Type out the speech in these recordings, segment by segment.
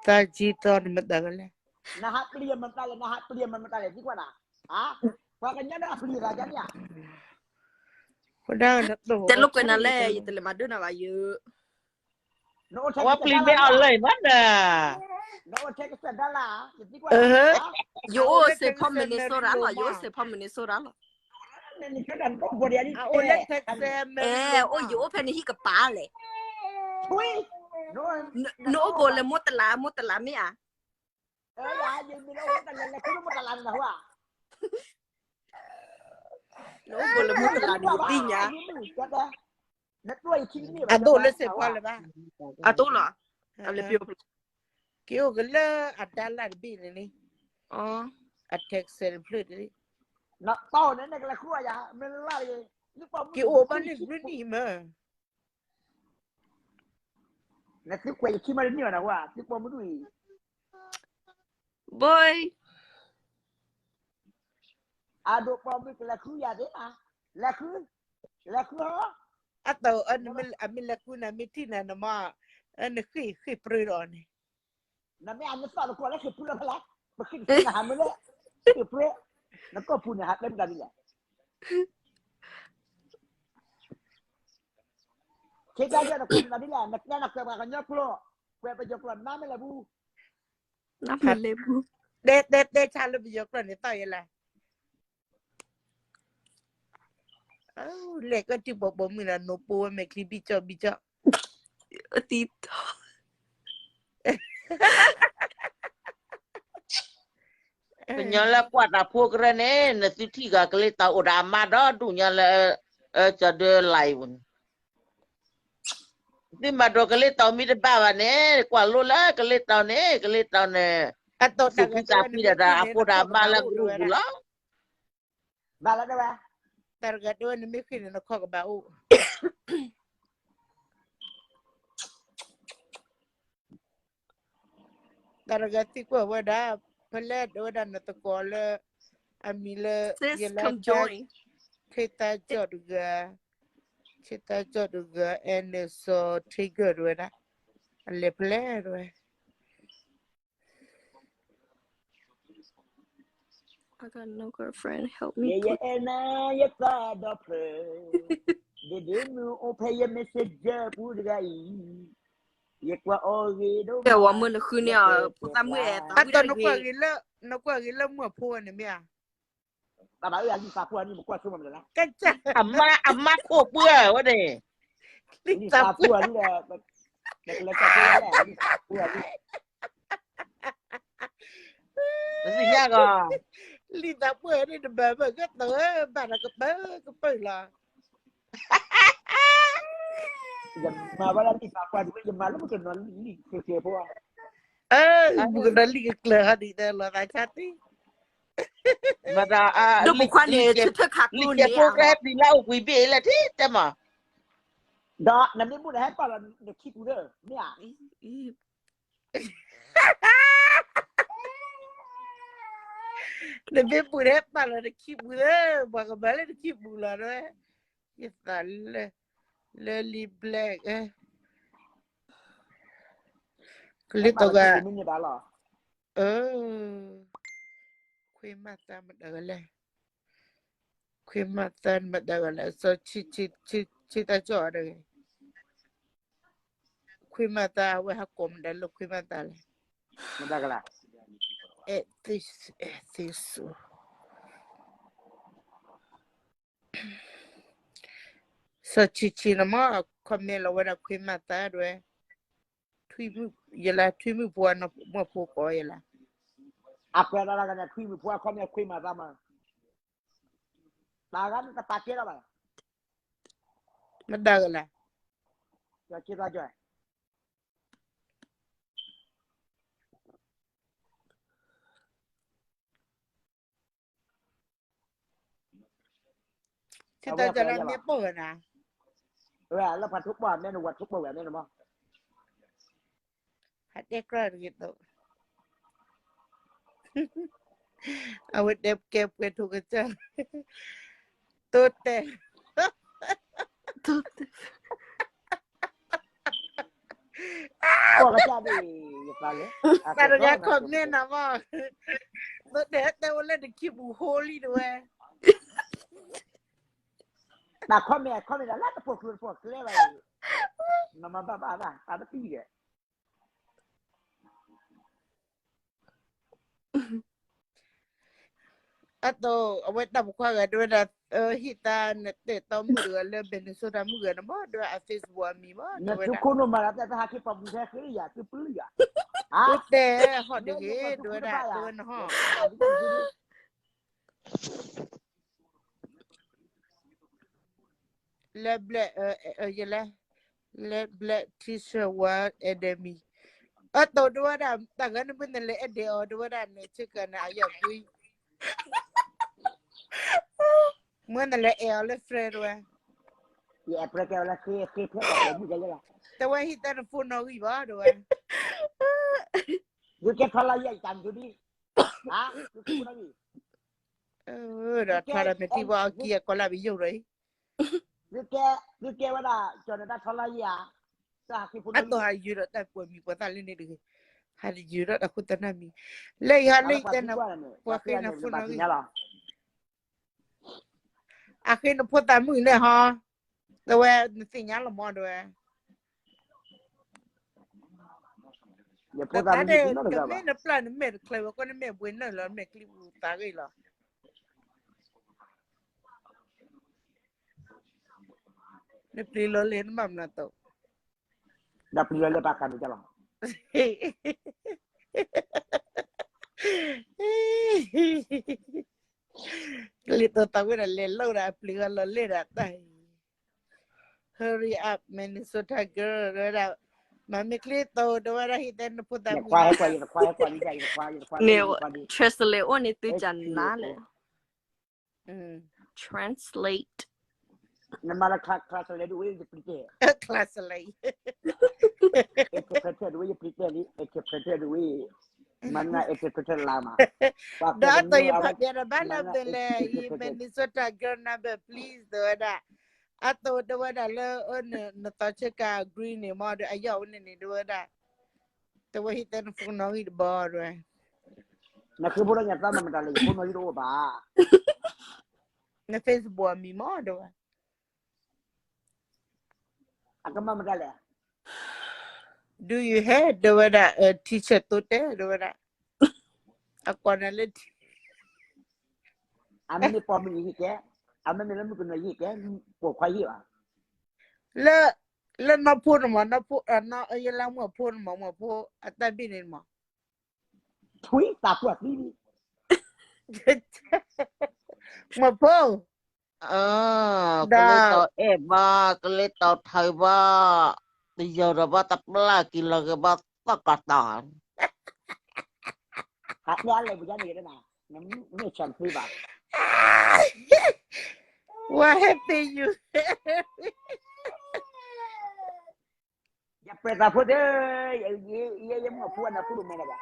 Kita medagale. Nah pilihan mentale di mana? Ah, makanya dah pilih rajanya. Udah nak tu. แต่ลูกเป็นอะไรอยู่แต่ละมาด้วยนะว่าเยอะ No ว่าปลีไม่เอาเลยมันน่ะ No take a dollar. Di mana? โยเซพอมมินิโซราหรอโยเซพอมมินิโซราหรอ Ni kan kau buat dia ni. Oleh teksem. โอ้โยเพนนี่กับป้าเลย Chui. No. โนโบเลยมุตลาไม่อ่ะ Ya, jadi bila orang tak kau mau talan dah wah. โนโบเลยมุตลาดูดีเนี่ย Nak tuai kini. Ado le sepa le ba. อ่ะตู้เหรอเอาเลยเปียว Kio gele adala bi ni. อ๋อ Teksem flut ni. Nak tahu ni nak keluar ya, melari. Kio ban ni ma. Nak kuai kini ni mana wah, tu pun mudui. บอย Ado pun laku ya deh ah. Laku ha. Atau amil laku na mitina na ma. Khi prudo ni. Nami anda tak laku lagi pulau lah. Mungkin kita hamil lah. Pulau. Nak kau punya hak kan kali ya. Kita aja nak punya kali lah. Nak kau makan pulau. Kau pergi pulau nama lah bu. น้ำมันเลยบุ De chalo bi yok ni ta yela. Le ko ti bo mi na no po me kli bi cho. ตีต เป็นยังละกว่าตาพวกเรนเนี่ยนสิที่ก็เลยตาอุดามาดอดูยังละจะเดินไหลวุ่นที่มาดูก็เลยตามีแต่บ้าวันเนี่ยกว่ารู้ละก็เลยตาเนี่ย Atau สิพิจารณาได้อาดามาละกูรู้ละ Bala dah wah. targa do ni mi khin na ko ba u. Targa ti ko wada pala do dan na to ko le amile Sis come join kita joduga and so trigger wada le play do. I got no girlfriend help me Ya ena ya pada pre. Dia mu open ya message pun gai. Ya kwa ori do. แต่ว่ามื้อนี้คือเนี่ยตามมื้อแอตาม Atau no ko gila mo po ni mi a. Tak baru lagi sapu ni kuat semua dah. Kaca อามาโคเปื่อวะเนี่ย Ni sapu ni dah. Dah lepas tu lah. Sapu ni. สิยากอ่ะ Lita po ni de ba ka to ba na ka pa la. Jam malam ni sapu ni jam malam bukan ni ke apa. Bukan dali ke klah di dalam cati. มาดา ดูบุคคลเนี่ยชุดเธอคัก ลิ นู่น เก เนี่ โปรแกร ย มดีเล่าคุยเบลละที่จะมา Dah, nanti pun dah apa lah nak keep udah. Ni ah. Lebih pulih malah de kip bula, baka balik de kip bula tu. Ya salah. Lily black Kulit tu ga. Ini dah lah. Kuih mata madagala. Kuih mata madagala. So cita jo ada. Kuih mata we hakom dah lu kuih mata le. Mudah kalah. This. So cici nama kami lawan aku mata doa. Tui mu buat apa kau ialah. Apa yang dah kan kui buat kau ni kui mata mah. Dah kan kita pakai lah. Madagala. Ya kita aja. Kita jalan ni apa na? Wah, lepas tu buat ni buat tu buat ni nama. Hati keluar gitu. Awak dep kep ke tu kerja. Tote. Kau kerja ni. ya vale. Pero ya con nena va. No te voy a keep holyด้วย Na come la lata por cleva. Mamma baba va, a pire. อะโตเอาไว้ตำควากันด้วยนะฮิตาเนเตตอมือกันเลยเป็นสุดามือกันบ่ด้วยอาฟิสบัวมีบ่ Ne ด้วย tu นะ kono marata ta haki pa buja kriya, tu puluya. อุ Ah, เตฮอดเด้ด้วยนะด้วยนะฮอ le black ya la le black t-shirt wa edemi อะโตด้วยนะแต่กันเป็นเลยเอเดอด้วยนะเนี่ยชื่อกันนะอย่าคุยเหมือนนั่นแหละเอลเลยเฟรด้วย ya preke ola ke pe buja ya. แต่ว่าฮิตาฟูนอกีบ่ด้วย You ke phala ya tan judi. Ah, tu kono ni. ดาทาราเมติว่าเกียก็ลาบิอยู่เลย You ke wada jona da phala ya. Sa haki อัน punu. ตัวหายูรแต่ปวยมีกว่าตาเล่นนี่ดิหายูรแต่คุณตานามีเลยหาเลยแต่นะว่าเคยนะฟูนอกีอาเคยนะพูดตามมือเลยฮะแต่ว่าสิ่งนี้เรามองด้วย Ya แต่ poda ตา mi เด็ก no ก็ ga ไม่ ba. นับล้านไม่เคยว่าก็ไม่บุญนั่นแล้วไม่คลิปตากี่หรอเนี่ยปลีล้อเล่นมั่มนะตัว Da pulu le pa kan jala. ลิตรตาเวรเล่นเล่าได้ปลีกันล้อเล่นได้ hurry up Minnesota girl ด้วยนะมันไม่คลิปโตด้วยนะฮิตเต้นพูดตาม Ya มือ kwa ni ja ya kwa เนี่ย ni. translate ว่านี่ตัวจันน่าเลย translate Na mala class le du ye plite. คลาสอะไร Interpreter du ye plite ni, interpreter du ye. Mana interpreter lama. ดาตัวยังพักเดียร์บ้านเราเป็นเลยอีเมนิสตาเกิร์ลนับ please ด้วยนะอะตัวด้วยนะเลยนตอเชกา green เนี่ยมาด้วยอายาวนี่ด้วยนะแต่ว่าฮิตเต้นฟูน้องอีกบ่ด้วย Na ke bola nya ta ma ta le ko no ro ba. ใน Facebook มีมาด้วย Akama ma ta le. do you have ด้วยนะteacher ตัวเต้ด้วยนะอะก่อนนั้นเลย Ame po mi hi ke. Ame me le mu ko no hi ke. Po kwa hi ba. แล้วน้าพูดมาน้าพูดน้ายังเล่ามาพูดมาพูดแต่บินมา Thui ta pu ni. มาพูด ก็เลยต่อเอบ้าก็เลยต่อไทยบ้าติยอระบาตับลากินละกบ้าตะกตาน Ha ya le bu ja ni de na. Na me chan thui ba. what happened you Ya pe ta pu de. Ye mo pu na pu me la ba.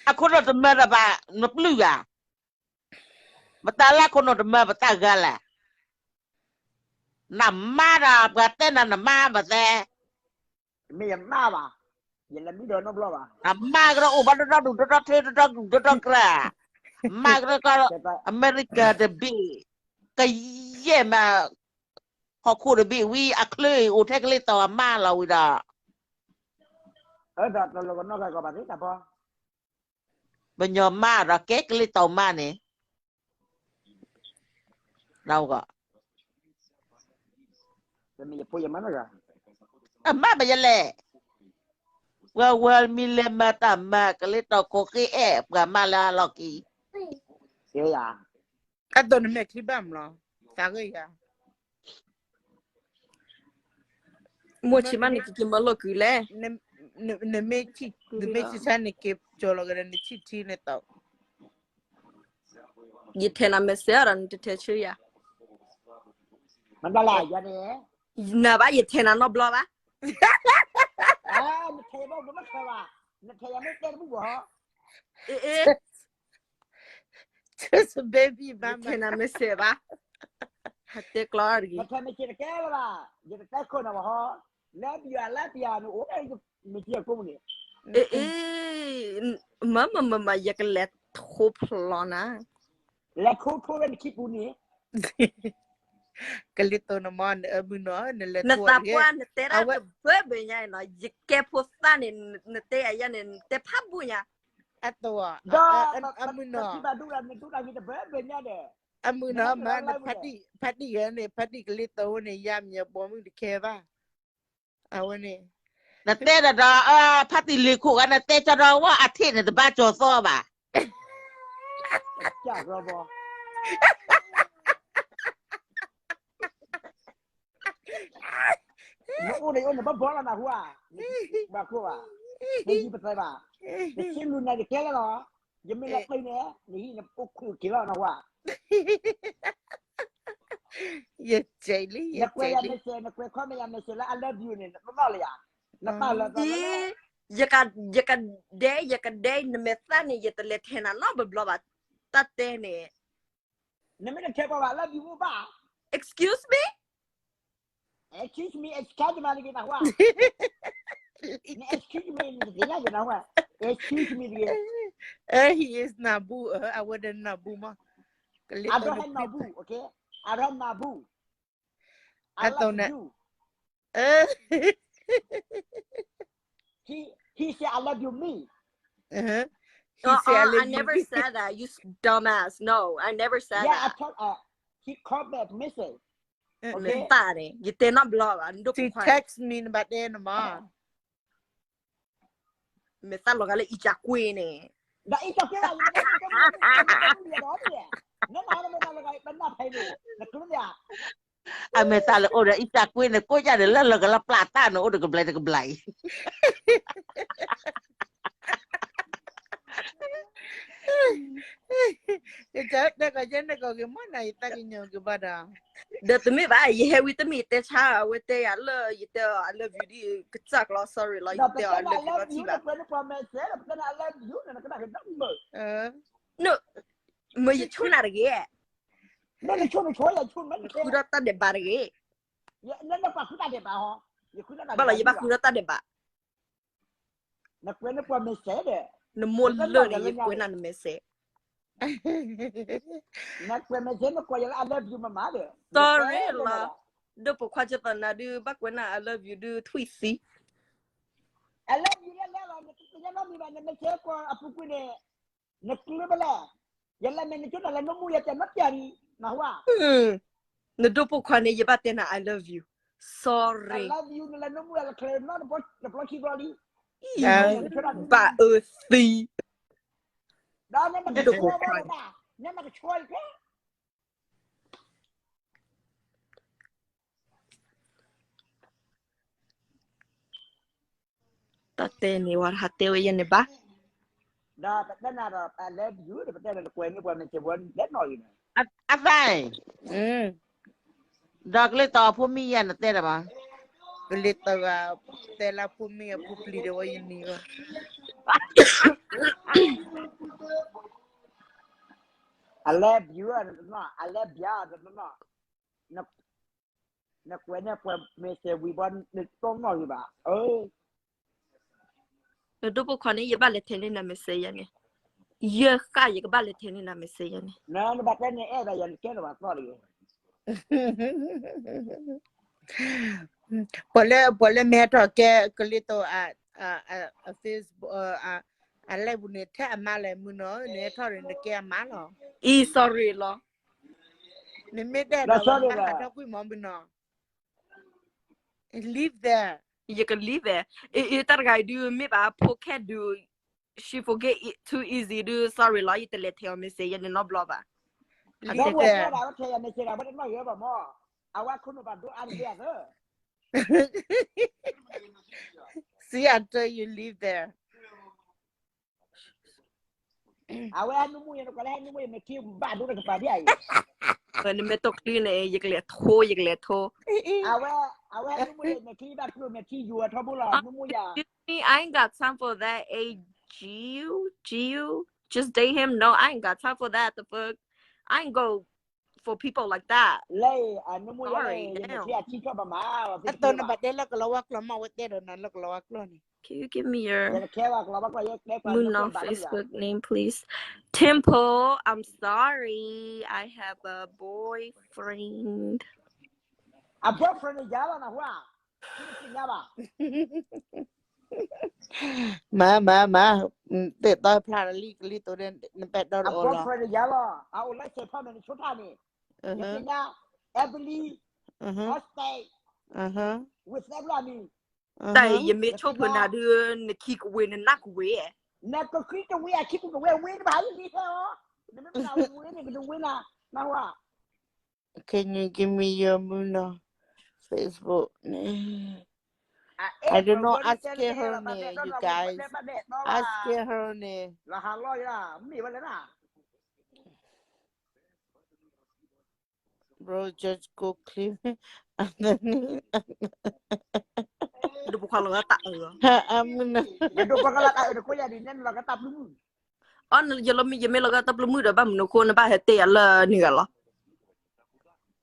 อะคนเราจะมาระบาดนับลูกอะมาตาละคนเราจะมาตากันแหละน้ำมาระบาดเต้นน้ำมาแบบแต่ Me ya ma ba. Ye la mi do no blo ba. น้ำมาก็อุบัติเหตุดูดูเทดูดูดูดูกระมาก็อเมริกาเดบีก็เย่มาขอคู่เดบีวีอักเลยอุเทกเลยต่อมาเราอีด่า Da lo no ga ba ni ta po. บัญญามาระเก๊กเลยต่อมาเนี่ยเราก็ De me pu ya ma no ga. มาไปยันแหละว่ามีเลมาตามมาก็เลยต่อโคกี้แอบกับมาลาล็อกกี้ Ye ya. อะตัวนี้ไม่คลิปบ้างหรอตาก็ยัง มัวชิมันนี่กินมาโลกุเลย ne me chi sa ne ke cholo ga ne chi chi ne to ยี่เทน่ะไม่เสียรันจะเทชื่อยา Man da la ya ne. น่ะบ้ายี่เทน่ะนอบล้อบ้า Ah, me te bo ma ka ba. Me te ya me te bu ho. เอ๊ะ just a baby ยี่ mama เทน่ะไม่เสียบ้าฮัตเตกลอร์กี Me te me te ke la ba. Ye te ko na ho. La bia no o ไม่เที่ยวกูนี่ มาอยากเล็ดทุบหรอนะ และคู่เป็นคลิปกูนี่ Kalito namanมือเนาะนั่นแหละ na ตัว tapwa เรีย na tera to bebe nya no yike posta ni na te aya ni te phabu nya อัตัว ก็ มือเนาะ ที่มาดูแลในทุกการมีแต่เพื่อนเป็นเนี่ยเด้อ มือเนาะมันพัดดีเนี่ยพัดดีกลิโตเนี่ยยามเนี่ยบ่มึงดิแค่ว่าเอาเนี่ย นะเต้ดาพัติลิคุกันนะเต้จะรอว่าอาทิตย์เนี่ยจะบ้าโจโซ่บ่ะ จากเราบอน้องอุ้ยเนี่ยบ้าบอแล้วนะหัวบ้าหัวไม่ยี่ปัจจัยบ้าแต่ชิ้นรุ่นไหนจะแก่แล้วเหรอยังไม่รับไปเนี่ยนี่นะปุ๊บคู่กี่แล้วนะหัว อย่าใจลี่อ นั ย่าก เว ใจ ยา ลี่ ไม่เสียนักเวยข้อไม่ยาไม่เสียแล้ว I love you เนี่ยไม่มาเลยอ่ะนักบ้านเรา yaka de na meta ni yete le thena no be bloba tatte ni เนี่ยไม่ได้แค่ว่า I love you บ้า excuse me excuse me excuse me นี่นะหัวเนี่ย excuse me นี่นะหัว excuse me นี่ he is nabu I wouldn't nabu ma I don't have nabu okay I don't have nabu I love you he said I love you me I never said that you dumbass no I never said yeah I that told he called back message meta ni yete no bloba ndo she kwa text me about then ma meta lo gale icha kwe ni ได้อีกแค่ว่าเนี่ยน้องเนี่ยน้องไม่ได้เลยเป็นหน้าไทยเลยนักลุ่มเนี่ย a me sale ora ita queen ko ya de la que la plata no ora que blai Dah kerja nak kau gimana? Ita kinyo kepada. de to me ba ye he with me te cha with te I love you di kecak lo sorry lo Tapi you kan I I love love you you ba nak kena promise tapi kan I love you nak kena number no me ye chuna ge nak cuma ya cuma ku da ta de ba ge ya nak apa kita ada bah ya kita nak ba la ye ba ku da ta de ba nak kena promise deh no mo lo ni ye ku na me se nak promise nak kau yang I love you mama deh sorry lo do po kwa je ta na du ba ku na I love you do twisi I love you lah nak kita nak ni nak mesti kau apa ku ni nak kena bela yang lain ni cuma lah nombor ya nak cari nah wah no do po kwa ni ye ba te na I love you I sorry love you lah nombor lah clear nak boleh kita ni ba si dah nak cakap dah nak cakap ke tate ni war hate we ye ne ba dah tak nak I love you dah betul nak kau ni buat macam buat let no you avai dog le to pu mi ya na te da ba Kelita tela pumi ya pupli de wayin ni ba. I love you not I love ya not nak kau ni buat macam we buat ni tong no you ba no do po kwa ni ye ba le thene na me se ye ne ye ka ye ba le thene na me se ye ne nah ni baca ni dah yang kena ba sorry Boleh meto ke kelito a Facebook a lebu ne ta amale muno ne thore ne ke amalo. e sorry lo Ne me da da ta ku mo bino. Live there. you can leave it that guy do me ba pocket do she forget it too easy do sorry lo you let tell me say ye no blah ba dah buat dah okay yang macam apa nak ya ba mo awak kau nak doa dia ke See until you live there. awak anu mu yang kalau anu mu yang macam ba doa kepada dia when me to clean ye le tho awak anu mu yang macam ba tu macam you atau bola anu mu ya me I ain't got time for that G.U. just date him no I ain't got time for that the fuck I ain't go for people like that lay anu mu ya Sorry, yang damn. macam cik kau mama Ato na ba dela ko lawak lo ma wate do na lo ko lawak lo ni. Can you give me your จะแค่ว่าเราบอกว่าแค่ว่า Muna Facebook name, please? Temple, I'm sorry. I have a boyfriend. อ่ะเพื่อนเพื่อนยาวนะว่าจริงๆป่ะ มาเตะต่อยพลาดลีตัวเด่นนั่นเป็ดดอล อ่ะ โอ เพื่อน ละ เพื่อนยาวเอาเลยเสร็จพ่อมันชุดท่านี่จริงๆนะเอเวอรี่ออสเตย์with เซฟลามี แต่ยังไม่ชอบเพื่อนเดือนขี้กวยนักเวย นักก็คิดจะวิ่งคิดกูก็วิ่งไปหาที่เหรอนี่ไม่เป็นอะไรวิ่งนี่ก็ดูวิ่งนะว่า Can you give me your Muna Facebook name? I don't know. Ask her name, you guys. Ask her name. ราคาร้อยละมีวันเลยนะ Bro, just go clip and then ดูพวกเขาเลยตะMuna. อย่าดูปากกาละเดี๋ยวกูอย่าดิเน้นเราก็ตับลูก อ๋ออย่าเรามียังไม่เราก็ตับละมือเดี๋ยวบ้านมันคนบ้านเตะละนี่กันเหรอ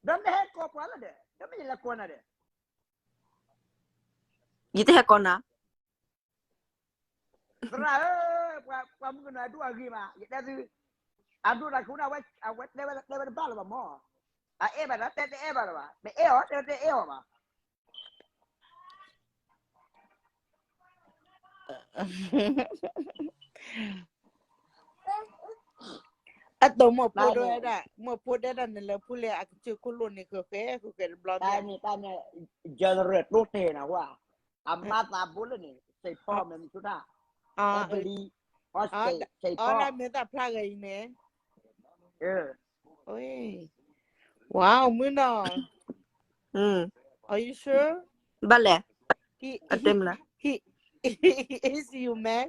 เดินได้แค่กว่าละเด้อเดินไม่ละกว่านะเด้อ ยี่เตะก่อนนะ Serah kwa mungkin adu lagi mah. Ya tu adu lah kuna wet awet level bal ba mo. Ba la te ba ba. Be te ba. Atau mau podo ada nela pule aku cukup ni ke blog. Tanya generate rote na wa. Amat abul ni. Say form ni sudah. Beli hostel say form. Orang minta plug ini. Eh. Oi. Wow, Muna. Are you sure? Boleh. He Atem lah. He is you man.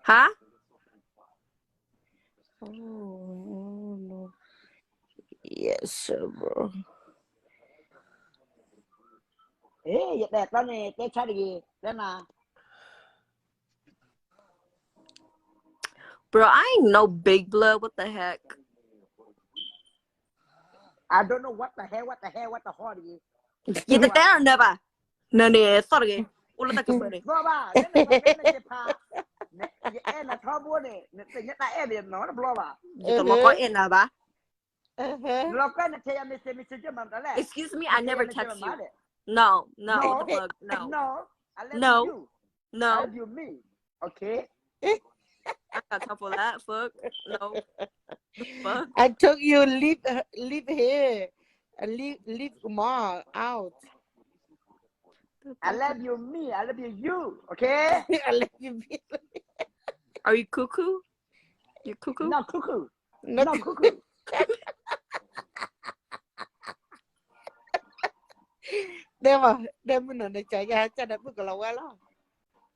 Hah? Oh no. Yes, sir, bro. Ya đẹp đó nè, cái sao gì? Đó nào. Bro, I ain't no big blood. What the heck? I don't know what the hell what the hell gì.ยี่เตะอะไรบ้างเนี่ยsorry ulah tak kembali. Gua ba, ini cepa. Nek na thobu ni, nek nyata dia no na blo ba. Kita mau kau enak ba? Lo kan nek saya mesti jam tak Excuse me, I never touch you. No, what the fuck? No. I love you. No. I love you me. Okay. I got time for that. Fuck. No. Fuck. I told you leave here. Leave Ma out. I love you me. I love you. Okay. I love you. Are you cuckoo? You cuckoo? No cuckoo. No cuckoo. Dia mana nak cakap aja dah pun kalau lah.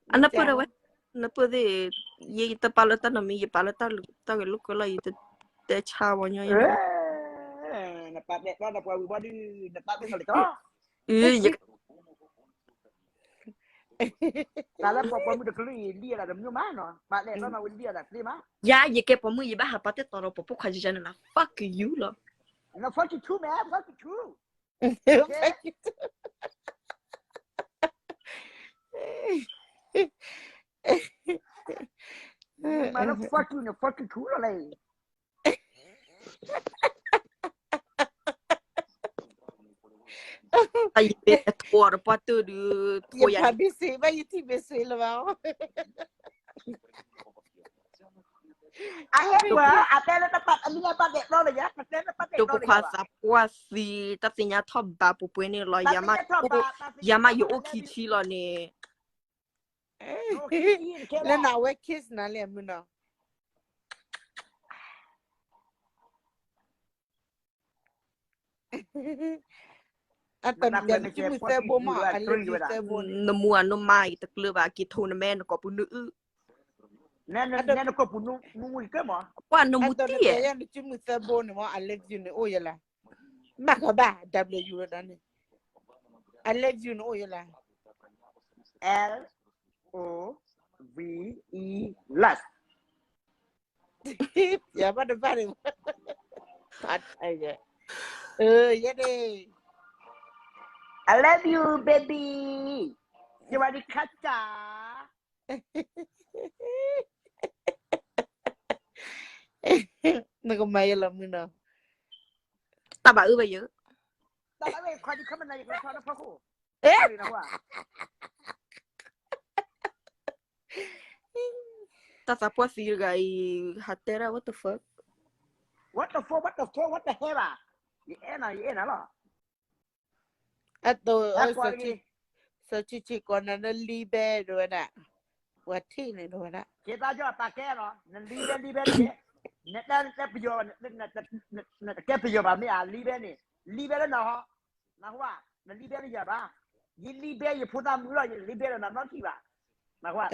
Anak apa dah? Anak apa deh? Ye kita palatan nami ye palatan tak lu kalau ye te cawanya ye. Dapat dek kau dapat body dapat sekali kau. Ye. Kalau papa muda keli dia ada mana? Pak dek kau mau dia ada keli mah? Ya, ye ke pamu ye bah apa te toro popo kaji jana lah. Fuck you lah. No fuck you too man. Fuck you too. Mana fuck you too lah. Ay, tua patu du Ya habis sih, bayi tiba sih lah. Até dapat aminya Pak dek kau ya. Até dapat dek tu kau. kuasa puasi tapi nya toba pupu ni lo yama yo okichi lo ni. Lah nak we kiss na le Muna. Atau dia cuma sebo mah, alih sebo. Nemu anu mai tak leba kita na men ko punu. Nen ko punu mui ke mah? Wa nemu Atau ti. dia yang cuma sebo ni mah alih you ni oh yalah. Maka bah W dah ni. Alih you ni oh yalah. LOVE last. Ya pada baru. Pat aja. Ya deh. I love you baby. สวัสดีค่ะจ๋า นึกไม่ละมึงเนาะ ตาบ่าอื้อไปเยอะ ตอนนั้นเว้ยคอยดีเข้ามาในกระทอนพ่อคู่ เอ๊ะ นะว่า ตาสะพวสีกะอีฮัตเตระ what the fuck what the fuck what the fuck what the hell อ่ะยี่เอ็น่ะหรอ อะตัว แล้ว ส ก่อน ชิ นี้ สชิก่อนนั้นลีเบด้วยนะวัดที่นี่ด้วยนะ เจ้าจ้าตาแก่หรอนั่นลีเบนี่เนี่ยนั่นประโยชน์นั่นแก่ประโยชน์แบบนี้อ่ะลีเบแล้วเนาะนะว่านั่นลีเบนี่อย่าบ้ายี่ลีเบยี่พูดตามมือเรายี่ลีเบแล้วนั่นน้องที่บ้านะว่า